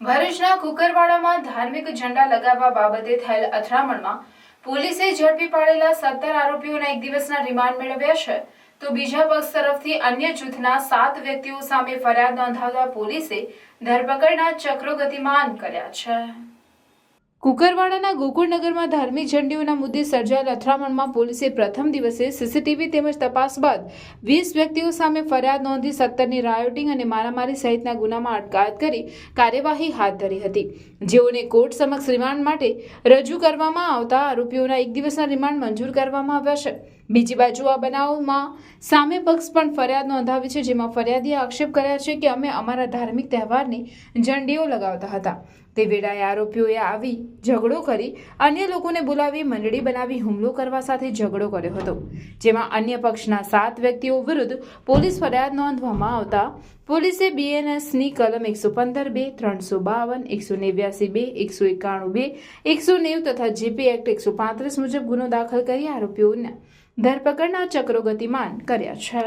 ભરૂચના કુકરવાડામાં ધાર્મિક ઝંડા લગાવવા બાબતે થયેલ અથડામણમાં પોલીસે ઝડપી પાડેલા 17 આરોપીઓના એક દિવસના રિમાન્ડ મેળવ્યા છે, તો બીજા પક્ષ તરફથી અન્ય જૂથના 7 વ્યક્તિઓ સામે ફરિયાદ નોંધાવતા પોલીસે ધરપકડના ચક્રો ગતિમાન કર્યા છે। કુકરવાડાના ગોકુળનગરમાં ધાર્મિક ઝંડીઓના મુદ્દે સર્જાયેલ અથડામણમાં પોલીસે પ્રથમ દિવસે સીસીટીવી તેમજ તપાસ બાદ 20 વ્યક્તિઓ સામે ફરિયાદ નોંધી 17ની રાયોટિંગ અને મારામારી સહિતના ગુનામાં અટકાયત કરી કાર્યવાહી હાથ ધરી હતી, જેઓને કોર્ટ સમક્ષ રિમાન્ડ માટે રજૂ કરવામાં આવતા આરોપીઓના એક દિવસના રિમાન્ડ મંજૂર કરવામાં આવ્યા છે। બીજી બાજુ આ બનાવમાં સામે પક્ષ પણ ફરિયાદ નોંધાવી છે, જેમાં ફરિયાદીએ આક્ષેપ કર્યા છે કે અમે અમારા ધાર્મિક તહેવારની ઝંડીઓ લગાવતા હતા, તે વેળાએ આરોપીઓએ આવી ઝઘડો કરી અન્ય લોકોને બોલાવી મંડળી બનાવી હુમલો કરવા સાથે ઝઘડો કર્યો હતો, જેમાં અન્ય પક્ષના 7 વ્યક્તિઓ વિરુદ્ધ પોલીસ ફરિયાદ નોંધવામાં આવતા પોલીસે બીએનએસની કલમ 115(2), 352, 189(2), 191(2), 190 તથા જીપી એક્ટ 135 મુજબ ગુનો દાખલ કરી આરોપીઓના ધરપકડના ચક્રો ગતિમાન કર્યા છે।